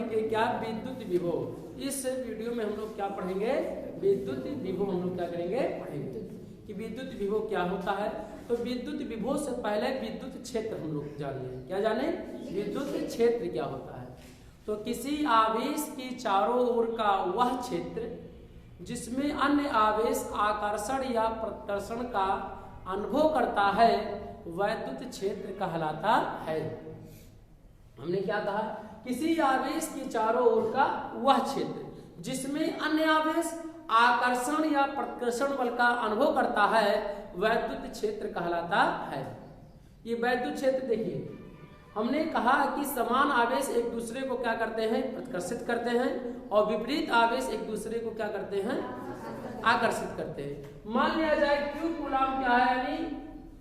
पढ़ेंगे क्या, विद्युत विभव। इस वीडियो में हम लोग क्या पढ़ेंगे, विद्युत विभव हम लोग क्या करेंगे, पढ़ेंगे कि विद्युत विभव क्या होता है। तो विद्युत विभव से पहले विद्युत क्षेत्र हम लोग जानिए, क्या जाने, विद्युत क्षेत्र क्या होता है। तो किसी आवेश के चारों ओर का वह क्षेत्र जिसमें अन्य आवेश आकर्षण या प्रतिकर्षण का अनुभव करता है वैद्युत क्षेत्र कहलाता है। हमने क्या कहा, किसी आवेश के चारों ओर का वह क्षेत्र जिसमें अन्य आवेश आकर्षण या प्रतिकर्षण बल का अनुभव करता है वैद्युत क्षेत्र कहलाता है। ये वैद्युत क्षेत्र देखिए, हमने कहा कि समान आवेश एक दूसरे को क्या करते हैं, प्रतिकर्षित करते हैं, और विपरीत आवेश एक दूसरे को क्या करते हैं, आकर्षित करते हैं। मान लिया जाए Q कूलाम क्या है, यानी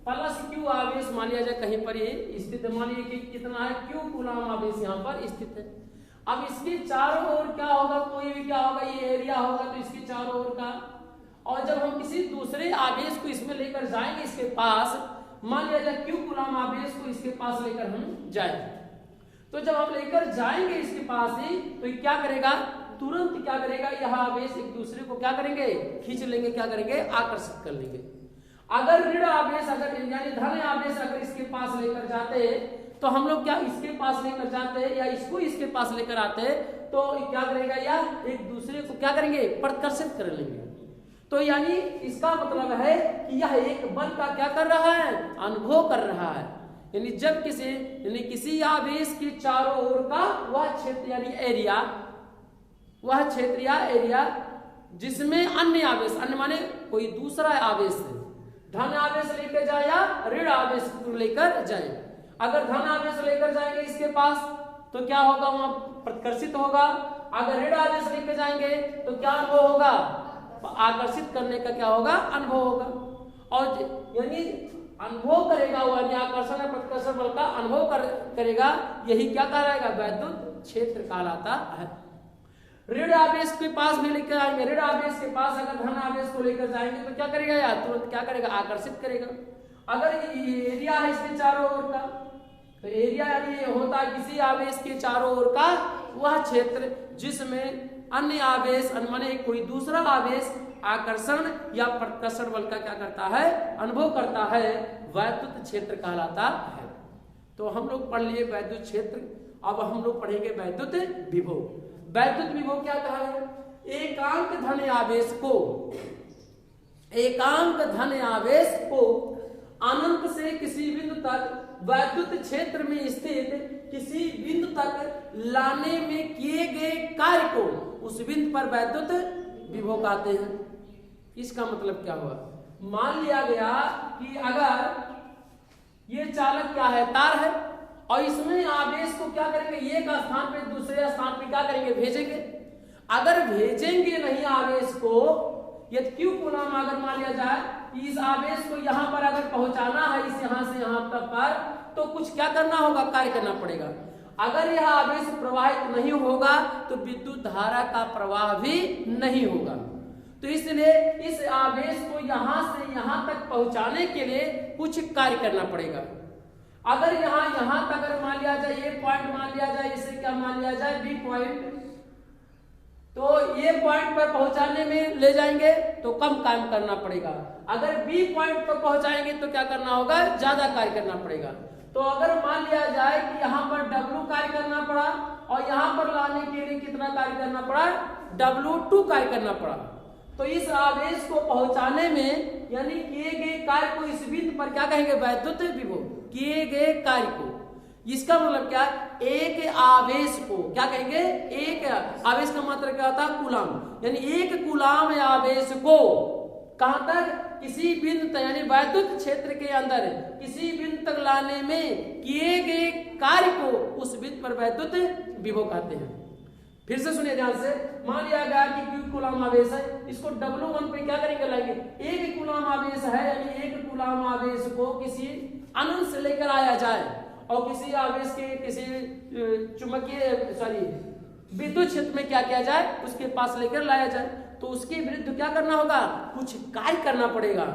प्लस Q आवेश मान लिया जाए कहीं पर ये स्थित है। मान लीजिए कि कितना है, Q कूलाम आवेश यहाँ पर स्थित है। अब इसके चारों ओर क्या होगा, कोई भी क्या होगा, ये एरिया होगा तो इसके चारों ओर का। और जब हम किसी दूसरे आवेश को इसमें लेकर जाएंगे इसके पास, मान लिया जाए Q कूलाम आवेश को इसके पास लेकर हम जाएंगे, तो जब हम लेकर जाएंगे इसके पास ही, तो ये क्या करेगा, तुरंत क्या करेगा, यह आवेश एक दूसरे को क्या करेंगे, खींच लेंगे, क्या करेंगे, आकर्षित कर लेंगे। अगर ऋण आवेश, अगर यानी धन आवेश अगर इसके पास लेकर जाते तो हम लोग क्या इसके पास लेकर जाते या इसको इसके पास लेकर आते, तो क्या करेगा, या एक दूसरे को क्या करेंगे, प्रतिकर्षित कर लेंगे। तो यानी इसका मतलब है कि यह एक बल का क्या कर रहा है, अनुभव कर रहा है। यानी जब किसी आवेश के चारों ओर का वह क्षेत्र यानी एरिया, वह क्षेत्र या एरिया जिसमें अन्य आवेश, अन्य माने कोई दूसरा आवेश है, धन आवेश लेकर जाए या ऋण आवेश लेकर जाए। अगर धन आवेश लेकर जाएंगे इसके पास तो क्या होगा, वहां प्रतिकर्षित होगा। अगर ऋण आवेश लेकर जाएंगे तो क्या अनुभव होगा, आकर्षित करने का क्या होगा, अनुभव होगा। और यानी अनुभव करेगा वो, यानी आकर्षण और प्रतिकर्षण बल का अनुभव करेगा, यही क्या कहलाएगा, वैद्युत क्षेत्र कहलाता है। ऋण आवेश के पास भी लेकर आएंगे, ऋण आवेश के पास अगर धन आवेश को लेकर जाएंगे तो क्या करेगा, या तुरंत क्या करेगा, आकर्षित करेगा। अगर ये एरिया है इसके चारों ओर का, तो एरिया यानी ये होता है किसी आवेश के चारों ओर का वह क्षेत्र जिसमें अन्य आवेश, माने कोई दूसरा आवेश आकर्षण या प्रतिकर्षण बल का क्या करता है, अनुभव करता है, वैद्युत क्षेत्र कहलाता है। तो हम लोग पढ़ लिए वैद्युत क्षेत्र। अब हम लोग पढ़ेंगे वैद्युत विभव। वैद्युत विभव क्या कहा है, एकांक धन आवेश को अनंत से किसी बिंदु तक वैद्युत क्षेत्र में स्थित किसी बिंदु तक लाने में किए गए कार्य को उस बिंदु पर वैद्युत विभव कहते हैं। इसका मतलब क्या हुआ, मान लिया गया कि अगर ये चालक क्या है, तार है, और इसमें आवेश को क्या करेंगे, एक स्थान पे दूसरे स्थान पे क्या करेंगे, भेजेंगे। अगर भेजेंगे नहीं आवेश को, यदि Q कूलाम अगर मान लिया जाए कि इस आवेश को यहाँ पर अगर पहुंचाना है, इस यहाँ से यहाँ तक पर, तो कुछ क्या करना होगा, कार्य करना पड़ेगा। अगर यह आवेश प्रवाहित नहीं होगा तो विद्युत धारा का प्रवाह भी नहीं होगा। तो इसलिए इस आवेश को यहाँ से यहाँ तक पहुंचाने के लिए कुछ कार्य करना पड़ेगा। अगर यहाँ तक अगर मान लिया जाए, ये पॉइंट मान लिया जाए, इसे क्या मान लिया जाए, बी पॉइंट, तो ये पॉइंट पर पहुंचाने में ले जाएंगे तो कम काम करना पड़ेगा। अगर बी पॉइंट पर पहुंचाएंगे तो क्या करना होगा, ज्यादा कार्य करना पड़ेगा। तो अगर मान लिया जाए कि यहाँ पर W कार्य करना पड़ा और यहाँ पर लाने के लिए कितना कार्य करना पड़ा, W2 कार्य करना पड़ा, तो इस आवेश को पहुंचाने में यानी किए गए कार्य को इस बिंदु पर क्या कहेंगे, वैद्युत विभव, किए गए कार्य को। इसका मतलब क्या, एक आवेश को क्या कहेंगे, एक आवेश का मात्रा क्या होता है, कूलाम, यानी एक कूलाम आवेश को कहां तक, किसी बिंदु तक, यानी वैद्युत क्षेत्र के अंदर किसी बिंदु तक लाने में किए गए कार्य को उस बिंदु पर वैद्युत विभव कहते हैं। फिर से सुनिए ध्यान से, मान लिया गया कि Q कूलाम आवेश है, इसको W1 पे क्या करेंगे, लाएंगे। एक कूलाम आवेश है, यानी एक कूलाम आवेश को किसी अनंत से लेकर आया जाए और किसी आवेश के किसी विद्युत क्षेत्र में क्या किया जाए, उसके पास लेकर लाया जाए, तो उसके विरुद्ध क्या करना होगा, कुछ कार्य करना पड़ेगा,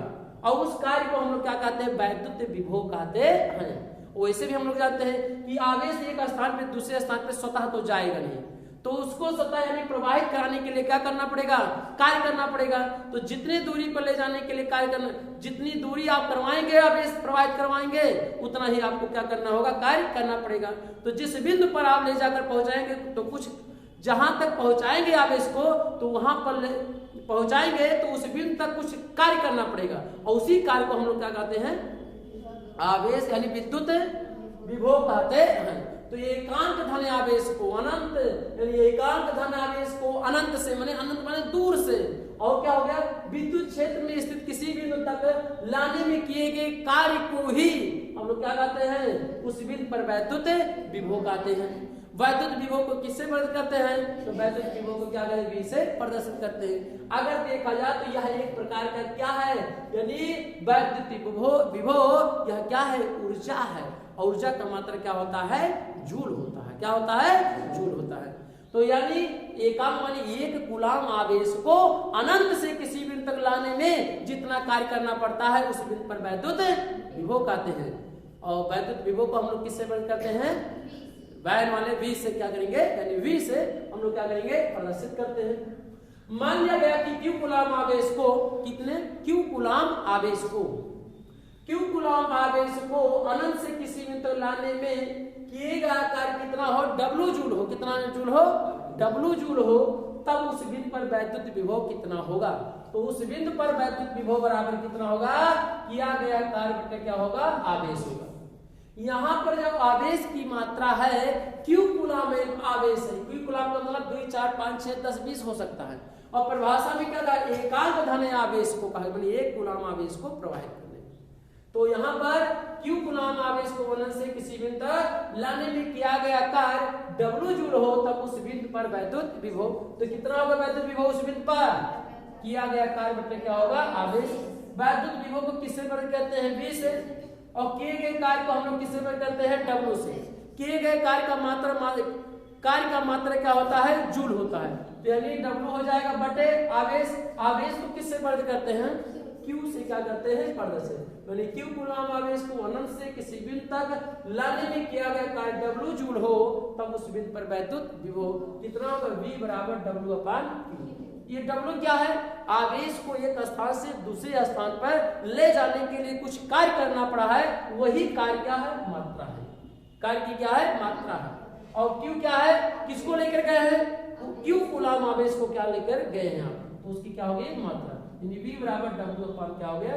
और उस कार्य को हम लोग क्या कहते हैं, वैद्युत विभव कहते हैं। वैसे भी हम लोग जानते हैं कि आवेश एक स्थान पे दूसरे स्थान पे स्वतः तो जाएगा नहीं, तो उसको सतह यानी प्रवाहित कराने के लिए क्या करना पड़ेगा, कार्य करना पड़ेगा। तो जितनी दूरी पर ले जाने के लिए कार्य करना, जितनी दूरी आप करवाएंगे आवेश प्रवाहित करवाएंगे उतना ही आपको क्या करना होगा, कार्य करना पड़ेगा। तो जिस बिंदु पर आप ले जाकर पहुंचाएंगे तो कुछ जहां तक पहुंचाएंगे आवेश को तो वहां पर पहुंचाएंगे तो उस बिंदु तक कुछ कार्य करना पड़ेगा और उसी कार्य को हम लोग क्या कहते हैं, आवेश यानी विद्युत विभव कहते हैं। तो ये एकांक धन आवेश को अनंत यानी एकांक धन आवेश को अनंत से माने अनंत माने दूर से और क्या हो गया, विद्युत क्षेत्र में स्थित किसी बिंदु तक लाने में किए गए कार्य को ही हम लोग क्या कहते हैं, उस बिंदु पर वैद्युत विभव कहते हैं। वैद्युत विभव को किससे प्रदर्शित करते हैं, तो वैद्युत विभव को क्या कहते हैं, V से प्रदर्शित करते हैं। अगर देखा जाए तो यह एक प्रकार का क्या है, यानी वैद्युत विभव यह क्या है, ऊर्जा है। और ऊर्जा का मात्रा क्या होता है, जूल होता है। क्या होता है, जूल होता है। तो यानी एकांक मानी एक कूलाम आवेश को अनंत से किसी बिंदु तक लाने में जितना कार्य करना पड़ता है उस बिंदु पर वैद्युत विभव कहते हैं। और वैद्युत विभव को हम लोग किससे प्रदर्शित करते हैं, वैन वाले V से क्या करेंगे, यानी V से हम लोग क्या करेंगे, प्रदर्शित करते हैं। मान लिया गया कि Q कूलाम आवेश को कितने, Q कूलाम आवेश को Q कूलाम आवेश को अनंत से किसी बिंदु तक लाने में किए गया कार्य कितना हो, W जूल हो। कितना जूल हो, W जूल हो। तब उस बिंदु पर वैद्युत विभव कितना होगा, तो उस बिंदु पर वैद्युत विभव बराबर कितना होगा, किया गया कार्य बटे क्या होगा, आवेश होगा। यहाँ पर जब आवेश की मात्रा है Q कूलाम आवेश है, Q कूलाम का मतलब 2 4 5 6 10 20 हो सकता है। और परिभाषा में क्या कहा, एकांक धन आवेश को कहा, मतलब एक कूलाम आवेश को प्रवाहित करने। तो यहाँ पर Q कूलाम आवेश को अनंत से किसी बिंदु तक लाने में किया गया कार्य W जूल हो, तब उस बिंदु पर वैद्युत विभव, तो कितना होगा वैद्युत विभव उस बिंदु पर, किया गया कार्य बटे क्या होगा, आवेश। वैद्युत विभव को किससे प्रदर्शित करते हैं, V से। और किए गए कार्य को हम लोग किससे प्रदर्शित करते हैं, W से। किए गए कार्य का मात्रा क्या होता है, जूल होता है। तो यानी W हो जाएगा बटे आवेश। आवेश को किससे प्रदर्शित करते हैं, Q से क्या करते हैं, प्रदर्शित। यानी Q कूलाम आवेश को अनंत से किसी बिंदु तक लाने में किया गया कार्य W जूल हो, तब उस बिंदु पर वैद्युत विभव कितना होगा, V बराबर W/Q। ये W क्या है, आवेश को एक स्थान से दूसरे स्थान पर ले जाने के लिए कुछ कार्य करना पड़ा है, वही कार्य क्या है, मात्रा है। कार्य की क्या है, मात्रा है। और Q क्या है, किसको लेकर गए हैं, Q कूलाम आवेश को क्या लेकर गए हैं आप, तो उसकी क्या होगी, मात्रा। यानी V बराबर W क्या हो गया,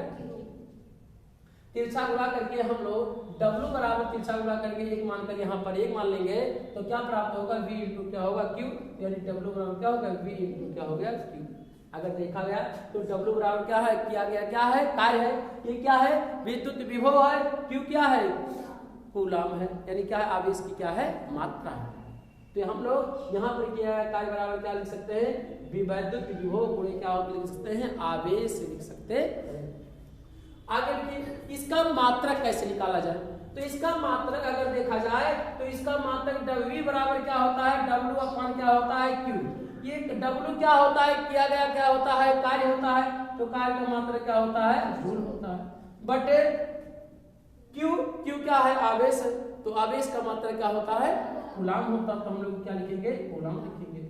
तिरछा गुणा करके हम लोग W बराबर तिरछा गुणा करके एक मानकर यहाँ पर एक मान लेंगे तो क्या प्राप्त होगा, V इंटू क्या होगा, Q। यानी W बराबर क्या होगा, V इंटू क्या हो गया, Q। अगर देखा गया तो W बराबर क्या है, किया गया क्या है, कार्य है। ये क्या है, विद्युत विभव है। Q क्या है, कूलाम है, यानी क्या है, आवेश की क्या है, मात्रा है। तो हम लोग यहाँ पर किया है कार्य बराबर क्या लिख सकते हैं, विद्युत विभव गुणे क्या लिख सकते हैं, आवेश लिख सकते हैं। आगे देखिए इसका मात्रक कैसे निकाला जाए, तो इसका मात्रक अगर देखा जाए तो इसका मात्रक W बराबर क्या होता है, W/, क्या होता है, Q। ये W क्या होता है, किया गया क्या होता है, कार्य होता है। तो कार्य का मात्रक क्या होता है, जूल होता है। बटे Q क्या है, आवेश है। तो आवेश का मात्रक क्या होता है, कूलाम होता है। तो हम लोग क्या लिखेंगे, कूलाम लिखेंगे।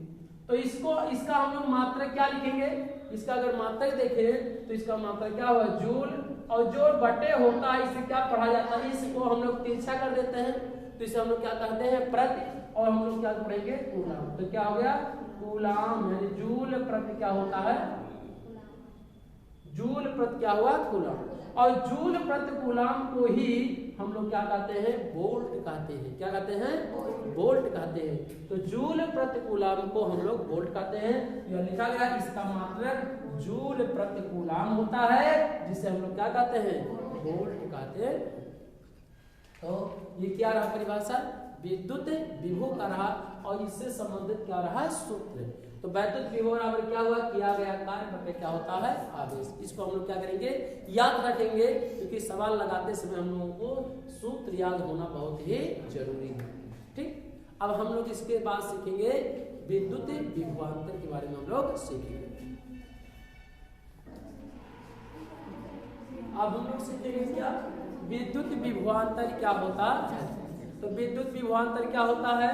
तो इसका हम लोग मात्रक क्या लिखेंगे, इसका अगर मात्रक देखें तो इसका मात्रक क्या हुआ, जूल। और जो बटे होता है इसे क्या पढ़ा जाता है, इसको हम लोग तिरछा कर देते हैं तो इसे हम लोग क्या कहते हैं, प्रति। और हम लोग क्या पढ़ेंगे, कूलाम। तो क्या हो गया, कूलाम यानी जूल प्रति क्या होता है, जूल प्रति क्या हुआ, कूलाम। और जूल प्रति कूलाम को ही हम लोग क्या कहते हैं, वोल्ट कहते हैं। क्या कहते हैं, वोल्ट कहते हैं। तो जूल प्रति कूलाम को हम लोग वोल्ट कहते हैं। यह लिखा गया, इसका मात्रक जूल प्रति कूलाम होता है, जिसे हम लोग क्या कहते हैं, वोल्ट कहते हैं। तो ये क्या रहा परिभाषा, विद्युत विभव का रहा और इससे संबंधित क्या रहा, सूत्र। तो वैद्युत विभव बराबर क्या हुआ, किया गया कार्य बटे क्या होता है, आवेश। इसको हम लोग क्या करेंगे, याद रखेंगे, क्योंकि सवाल लगाते समय हम लोगों को सूत्र याद होना बहुत ही जरूरी है। ठीक, अब हम लोग इसके बाद सीखेंगे विद्युत विभवांतर के बारे में हम लोग सीखेंगे। अब हम लोग सीखेंगे क्या, विद्युत विभवांतर क्या होता है। तो विद्युत विभवांतर क्या होता है,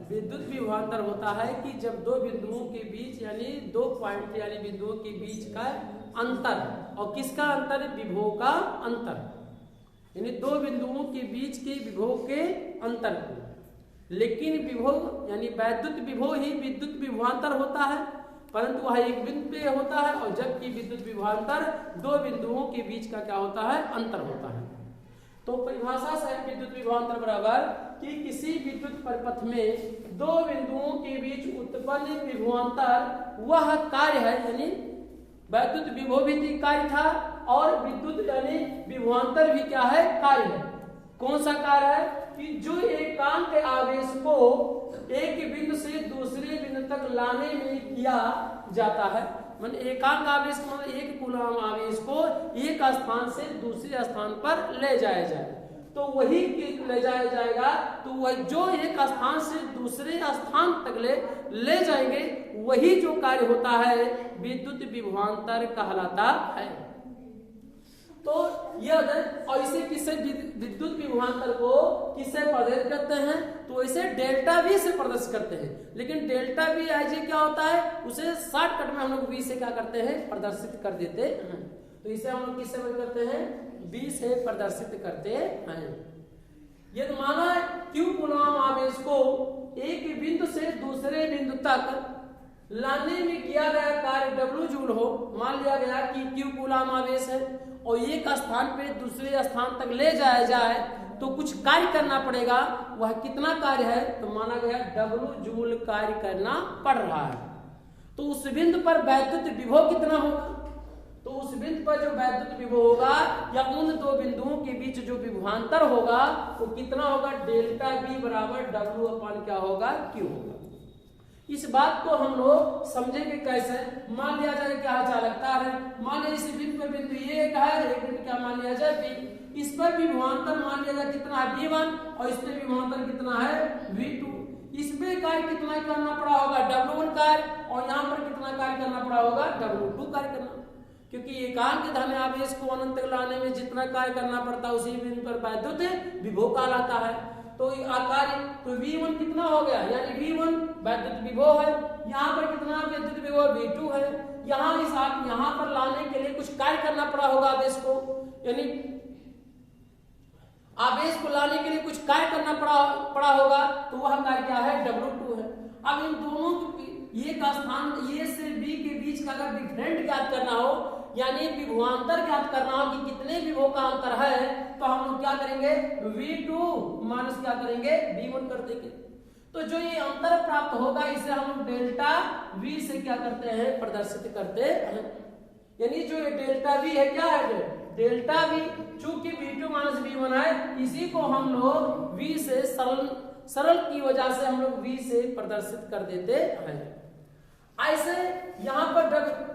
विद्युत विभवांतर होता है कि जब दो बिंदुओं के बीच यानी दो पॉइंट यानी बिंदुओं के बीच का अंतर, और किसका अंतर? विभव का अंतर, यानी दो बिंदुओं के बीच के विभव के अंतर को। लेकिन विभव यानी वैद्युत विभव ही विद्युत विभवांतर होता है, परंतु वह एक बिंदु पे होता है, और जबकि विद्युत विभवांतर दो बिंदुओं के बीच का क्या होता है? अंतर होता है। तो परिभाषा से विद्युत विभवांतर बराबर कि किसी विद्युत परिपथ में दो बिंदुओं के बीच उत्पन्न विभवांतर वह कार्य है, यानी वैद्युत विभव भी कार्य था और विद्युत यानी विभवांतर भी क्या है? कार्य है। कौन सा कार्य है? कि जो एकांक आवेश को एक बिंदु से दूसरे बिंदु तक लाने में किया जाता है। मतलब एकांक आवेश मतलब एक कूलम आवेश को एक स्थान से दूसरे स्थान पर ले जाया जाए, तो वही ले जाया जाएगा, तो वह जो एक स्थान से दूसरे स्थान तक ले जाएंगे, वही जो कार्य होता है विद्युत विभवांतर कहलाता है। तो यह और इसे किससे विद्युत विभवांतर को किससे प्रदर्शित करते हैं? तो इसे डेल्टा वी से प्रदर्शित करते हैं। लेकिन डेल्टा वी आई जी क्या होता है? उसे शॉर्टकट में हम लोग वी से क्या करते हैं? प्रदर्शित कर देते हैं। तो इसे हम लोग किससे करते हैं? वी से प्रदर्शित करते हैं। यदि माना क्यू कूलम आवेश को एक बिंदु से दूसरे बिंदु तक लाने में किया गया कार्य W जूल हो, मान लिया गया कि क्यू कूलम आवेश है और एक स्थान पे दूसरे स्थान तक ले जाया जाए, तो कुछ कार्य करना पड़ेगा। वह कितना कार्य है? तो माना गया W जूल कार्य करना पड़ रहा है। तो उस बिंदु पर वैद्युत विभव कितना होगा? तो उस बिंदु पर जो वैद्युत विभव होगा या उन दो बिंदुओं के बीच जो विभवांतर होगा वो कितना होगा? डेल्टा V बराबर W अपान क्या होगा? Q होगा। इस बात को हम लोग समझेंगे कैसे? मान लिया जाए क्या चालकता है, मान लिया इस बिंदु पर बिंदु ये का है, एक बिंदु क्या मान लिया जाए B, इस पर विभवांतर मान लिया जाए कितना है? V1, और इस पर विभवांतर कितना है? V2। इसमें कार्य कितना करना पड़ा होगा? W1 कार्य, और यहाँ पर कितना कार्य करना पड़ा होगा? W2 कार्य करना, क्योंकि एकांक धन आवेश को अनंत तक लाने में जितना कार्य करना पड़ता है उसी बिंदु पर वैद्युत विभव कहलाता है। तो कार्य तो V1 कितना हो गया? यानी V1 वैद्युत विभव है, यहाँ पर कितना वैद्युत विभव? V2 है। यहाँ पर लाने के लिए कुछ कार्य करना पड़ा होगा आवेश को, यानी आवेश को लाने के लिए कुछ कार्य करना पड़ा होगा, तो वह कार्य क्या है? W2 है। अब इन दोनों ये का स्थान A से B के बीच का अगर डिफरेंट ज्ञात करना हो, यानी विभवांतर ज्ञात करना हो कि कितने विभव का अंतर है, तो हम लोग क्या करेंगे? V2 माइनस क्या करेंगे? V1 कर देंगे। तो जो ये अंतर प्राप्त होगा इसे हम लोग डेल्टा V से क्या करते हैं? प्रदर्शित करते हैं। यानी जो ये डेल्टा V है क्या है? डेल्टा V, चूंकि V2 माइनस V1 है, इसी को हम लोग V से सरल की वजह से हम लोग V से प्रदर्शित कर देते हैं। ऐसे यहाँ पर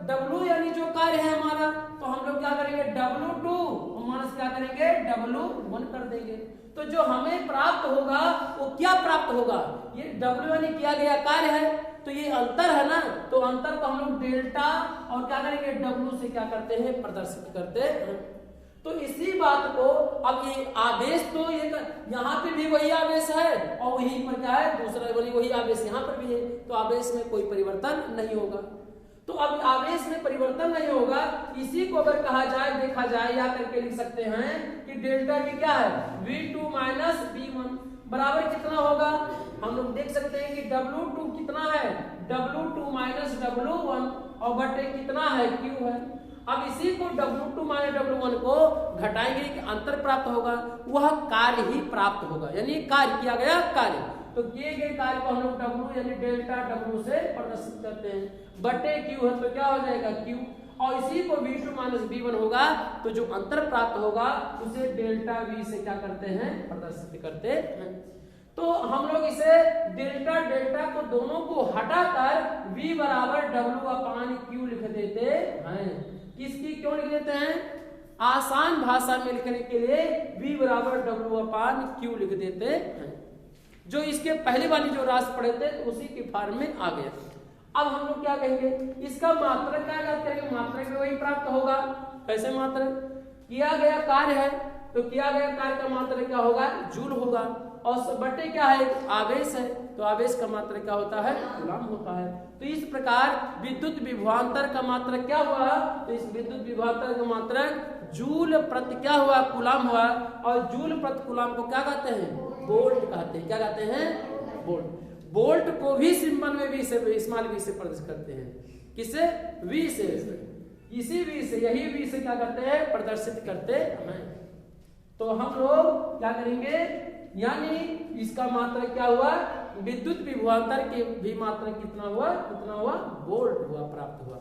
W यानी जो कार्य है हमारा, तो हम लोग क्या करेंगे? W2 माइनस क्या करेंगे? W1 कर देंगे। तो जो हमें प्राप्त होगा वो क्या प्राप्त होगा? ये W यानी किया गया कार्य है, तो ये अंतर है ना, तो अंतर को हम लोग डेल्टा और क्या करेंगे? W से क्या करते हैं? प्रदर्शित करते हैं। तो इसी बात को अब ये आवेश तो ये यहाँ पे भी वही आवेश है और वहीं पर क्या है? दूसरा वही आवेश यहाँ पर भी है, तो आवेश में कोई परिवर्तन नहीं होगा। तो अब आवेश में परिवर्तन नहीं होगा, इसी को अगर कहा जाए, देखा जाए, या करके लिख सकते हैं कि डेल्टा V क्या है? V2 माइनस V1 बराबर कितना होगा? हम लोग देख सकते हैं कि W2 कितना है? W2 माइनस W1 और बटे कितना है? Q है। अब इसी को W2 माइनस W1 को घटाएंगे कि अंतर प्राप्त होगा, वह कार्य ही प्राप्त होगा, यानी कार्य किया गया कार्य। तो किए गए कार्य को हम लोग W यानी डेल्टा W से प्रदर्शित करते हैं, बटे Q है तो क्या हो जाएगा? Q, और इसी को V2 माइनस V1 होगा, तो जो अंतर प्राप्त होगा उसे डेल्टा V से क्या करते हैं? प्रदर्शित करते हैं। तो हम लोग इसे डेल्टा डेल्टा को दोनों को हटाकर V बराबर W अपान Q लिख देते हैं। किसकी क्यों लिख देते हैं? आसान भाषा में लिखने के लिए V बराबर W अपान Q लिख देते हैं। जो इसके पहले वाली जो राशि पढ़े थे उसी के फॉर्म में आ गया। अब हम लोग क्या कहेंगे? इसका मात्रक क्या याद करेंगे? मात्रक में वही प्राप्त होगा। कैसे मात्रक? किया गया कार्य है तो किया गया कार्य का मात्रक क्या होगा? जूल होगा। और बटे क्या है, आवेश है, तो आवेश का मात्रक क्या होता है, कूलम होता है। तो इस प्रकार विद्युत विभवांतर का मात्रक क्या हुआ, तो इस विद्युत विभवांतर का मात्रक जूल प्रति क्या हुआ, कूलम हुआ। और जूल प्रति कूलम को क्या कहते हैं, वोल्ट कहते हैं। क्या कहते हैं, वोल्ट। वोल्ट को भी सिंबल में वी से, स्मॉल वी से प्रदर्शित करते हैं। किससे, वी से। इसी वी से, यही वी से क्या करते हैं, प्रदर्शित करते हैं। तो हम लोग क्या करेंगे, यानी इसका मात्रक क्या हुआ, विद्युत विभवांतर के भी मात्रक कितना हुआ, कितना हुआ, वोल्ट हुआ, प्राप्त हुआ।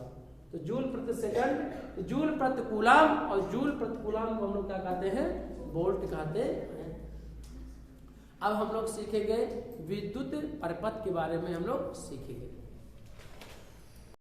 तो जूल प्रति सेकंड, जूल प्रति कूलम, और जूल प्रति कूलम को हम लोग क्या कहते हैं, वोल्ट कहते हैं। अब हम लोग सीखेंगे विद्युत परिपथ के बारे में, हम लोग सीखेंगे।